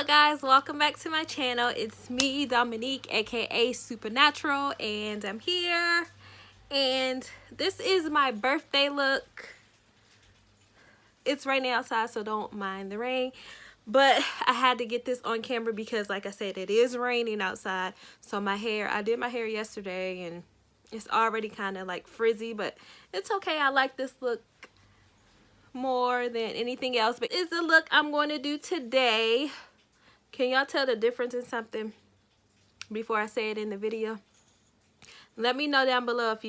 guys, welcome back to my channel. It's me, Dominique, aka Supernatural, and I'm here. And this is my birthday look. It's raining outside, so don't mind the rain. But I had to get this on camera because, like I said, it is raining outside. So I did my hair yesterday, and it's already kind of like frizzy, but it's okay. I like this look more than anything else. But it's the look I'm going to do today. Can y'all tell the difference in something before I say it in the video? Let me know down below if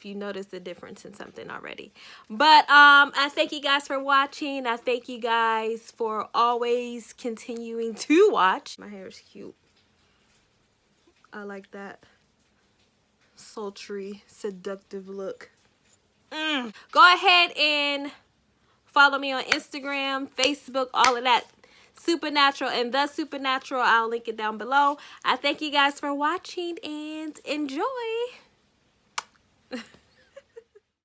you notice the difference in something already. But I thank you guys for watching. I thank you guys for always continuing to watch. My hair is cute. I like that sultry, seductive look. Go ahead and follow me on Instagram, Facebook, all of that. Supernatural and the Supernatural. I'll link it down below. I thank you guys for watching and enjoy.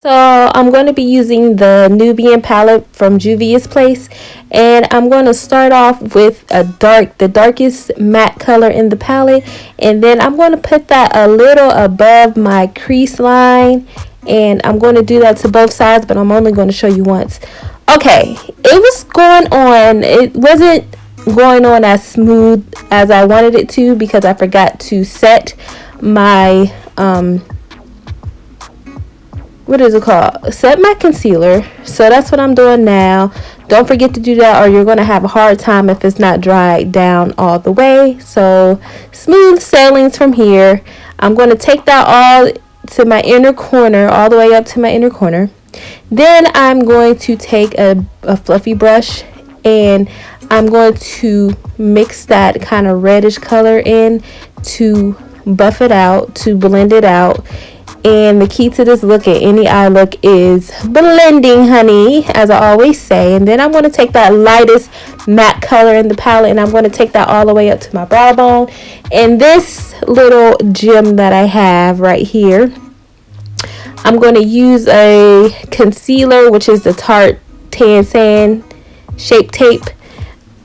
So I'm going to be using the Nubian palette from Juvia's Place, and I'm going to start off with the darkest matte color in the palette, and then I'm going to put that a little above my crease line, and I'm going to do that to both sides, but I'm only going to show you once. Okay, it was going on. It wasn't going on as smooth as I wanted it to because I forgot to set my what is it called? Set my concealer. So that's what I'm doing now. Don't forget to do that, or you're going to have a hard time if it's not dried down all the way. So smooth sailings from here. I'm going to take that all to my inner corner, all the way up to my inner corner. Then I'm going to take a fluffy brush, and I'm going to mix that kind of reddish color in to buff it out, to blend it out. And the key to this look at any eye look is blending, honey, as I always say. And then I'm going to take that lightest matte color in the palette, and I'm going to take that all the way up to my brow bone. And this little gem that I have right here, I'm going to use a concealer, which is the Tarte Tan Sand Shape Tape.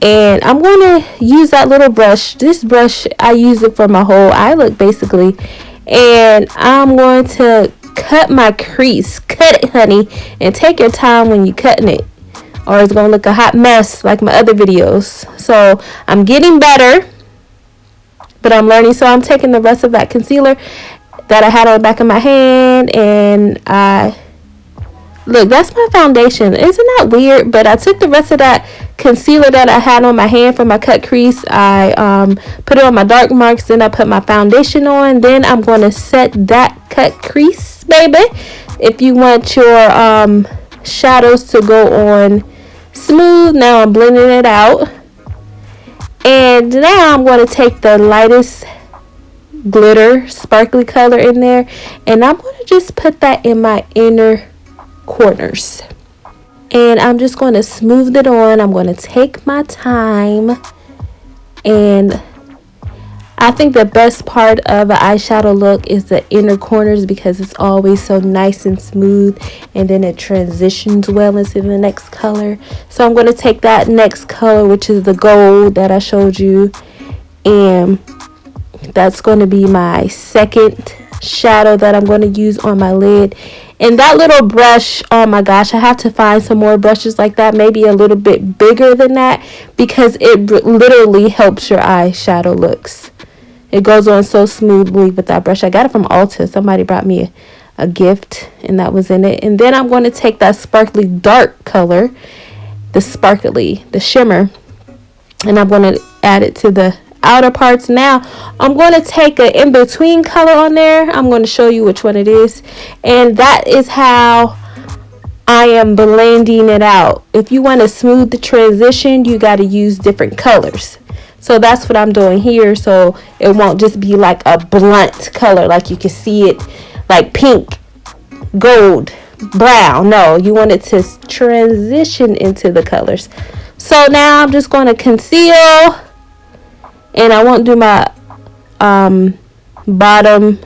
And I'm going to use that little brush. This brush, I use it for my whole eye look, basically. And I'm going to cut my crease. Cut it, honey. And take your time when you're cutting it, or it's going to look a hot mess like my other videos. So I'm getting better, but I'm learning. So I'm taking the rest of that concealer that I had on the back of my hand, and look, that's my foundation. Isn't that weird? But I took the rest of that concealer that I had on my hand for my cut crease. I put it on my dark marks, then I put my foundation on. Then I'm going to set that cut crease, baby. If you want your shadows to go on smooth, now I'm blending it out. And now I'm going to take the lightest glitter sparkly color in there, and I'm going to just put that in my inner corners, and I'm just going to smooth it on. I'm going to take my time, and I think the best part of an eyeshadow look is the inner corners because it's always so nice and smooth, and then it transitions well into the next color. So I'm going to take that next color, which is the gold that I showed you, and that's going to be my second shadow that I'm going to use on my lid. And that little brush, oh my gosh, I have to find some more brushes like that, maybe a little bit bigger than that, because it literally helps your eyeshadow looks. It goes on so smoothly with that brush. I got it from Ulta. Somebody brought me a gift, and that was in it. And then I'm going to take that sparkly dark color, the shimmer, and I'm going to add it to the outer parts. Now I'm going to take an in-between color on there. I'm going to show you which one it is, and that is how I am blending it out. If you want to smooth the transition, you got to use different colors. So that's what I'm doing here, so it won't just be like a blunt color, like you can see it like pink, gold, brown. No, you want it to transition into the colors. So now I'm just going to conceal, and I won't do my bottom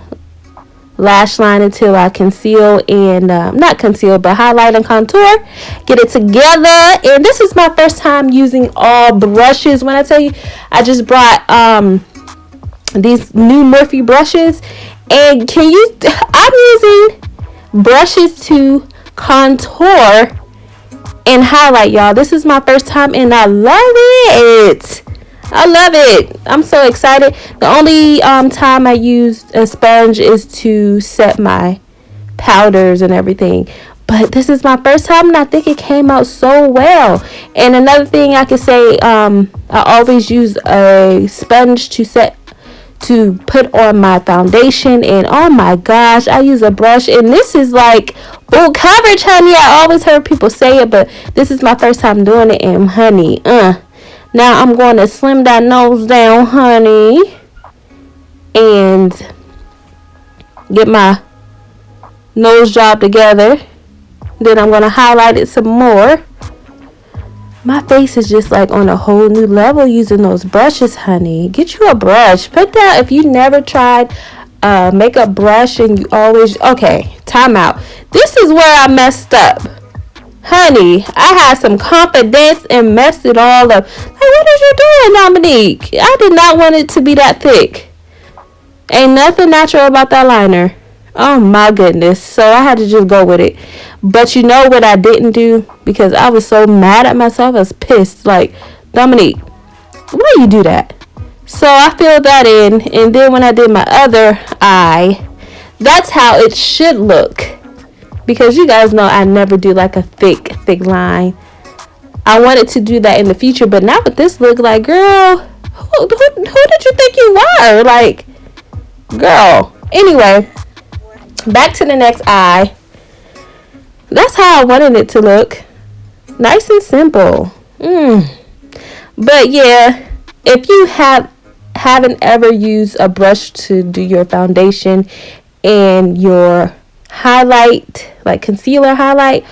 lash line until I conceal and not conceal but highlight and contour, get it together. And this is my first time using all brushes. When I tell you, I just brought these new Morphe brushes, and I'm using brushes to contour and highlight, y'all. This is my first time and I love it. I love it. I'm so excited. The only time I use a sponge is to set my powders and everything. But this is my first time and I think it came out so well. And another thing I could say, I always use a sponge to put on my foundation, and oh my gosh, I use a brush and this is like full coverage, honey. I always heard people say it, but this is my first time doing it, and honey, now I'm going to slim that nose down, honey, and get my nose job together. Then I'm going to highlight it some more. My face is just like on a whole new level using those brushes, honey. Get you a brush. Put that, if you never tried makeup brush and you always, okay, time out. This is where I messed up. Honey, I had some confidence and messed it all up. Like, what are you doing, Dominique? I did not want it to be that thick. Ain't nothing natural about that liner. Oh my goodness. So I had to just go with it. But you know what I didn't do? Because I was so mad at myself. I was pissed. Like, Dominique, why you do that? So I filled that in. And then when I did my other eye, that's how it should look. Because you guys know I never do like a thick line. I wanted to do that in the future. But not with this look. Like, girl, who did you think you were? Like, girl. Anyway, back to the next eye. That's how I wanted it to look. Nice and simple. But yeah, if you haven't ever used a brush to do your foundation and your highlight, like concealer highlight,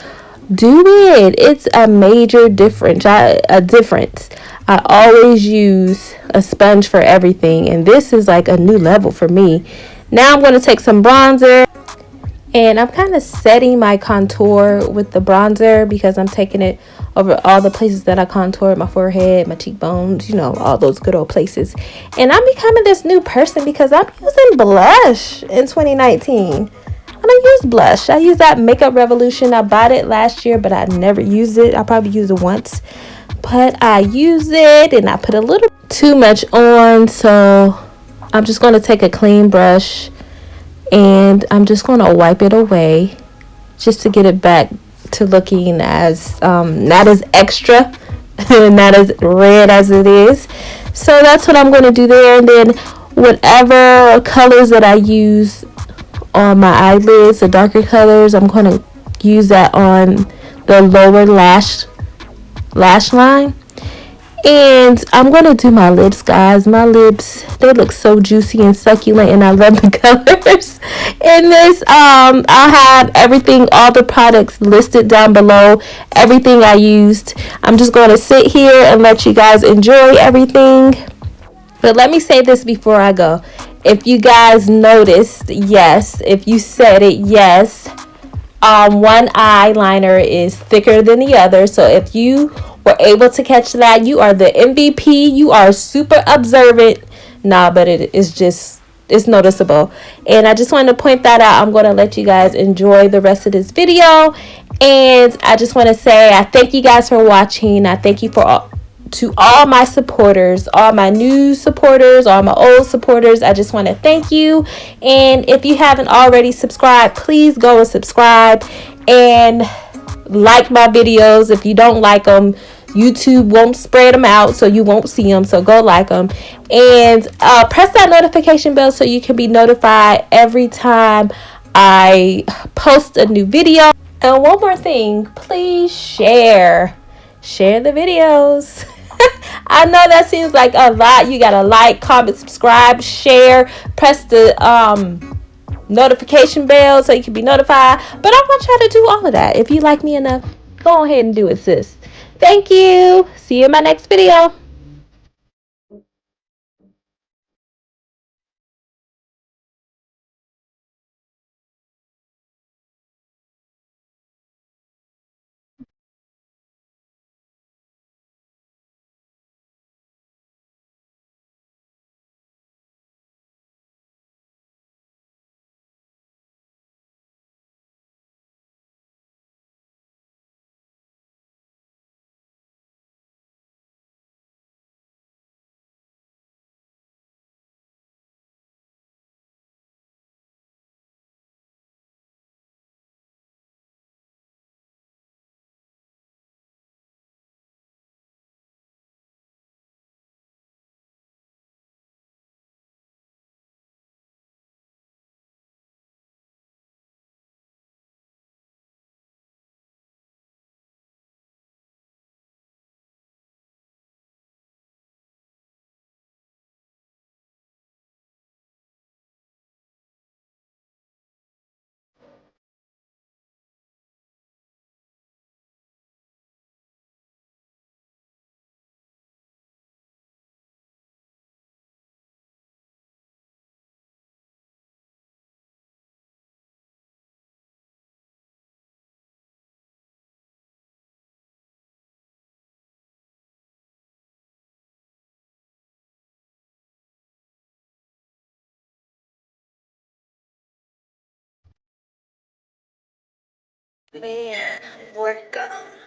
do it. It's a major difference. I always use a sponge for everything, and this is like a new level for me. Now I'm going to take some bronzer. And I'm kind of setting my contour with the bronzer because I'm taking it over all the places that I contour, my forehead, my cheekbones, you know, all those good old places. And I'm becoming this new person because I'm using blush in 2019. I don't use blush. I use that Makeup Revolution. I bought it last year, but I never used it. I probably used it once. But I use it and I put a little too much on. So I'm just going to take a clean brush. And I'm just going to wipe it away just to get it back to looking as not as extra, not as red as it is. So that's what I'm going to do there. And then whatever colors that I use on my eyelids, the darker colors, I'm going to use that on the lower lash line. And I'm going to do my lips, guys. My lips, they look so juicy and succulent, and I love the colors in this. I'll have everything, all the products listed down below, everything I used. I'm just going to sit here and let you guys enjoy everything. But let me say this before I go. If you guys noticed, yes, if you said it, yes, one eyeliner is thicker than the other. So if you were able to catch that, you are the MVP. You are super observant. But it's noticeable. And I just wanted to point that out. I'm going to let you guys enjoy the rest of this video. And I just want to say I thank you guys for watching. I thank you to all my supporters, all my new supporters, all my old supporters. I just want to thank you. And if you haven't already subscribed, please go and subscribe and like my videos. If you don't like them, YouTube won't spread them out, so you won't see them. So go like them and press that notification bell so you can be notified every time I post a new video. And one more thing, please share the videos. I know that seems like a lot. You gotta like, comment, subscribe, share, press the notification bell so you can be notified. But I want y'all to do all of that. If you like me enough, go ahead and do it, sis. Thank you. See you in my next video. Man, work on.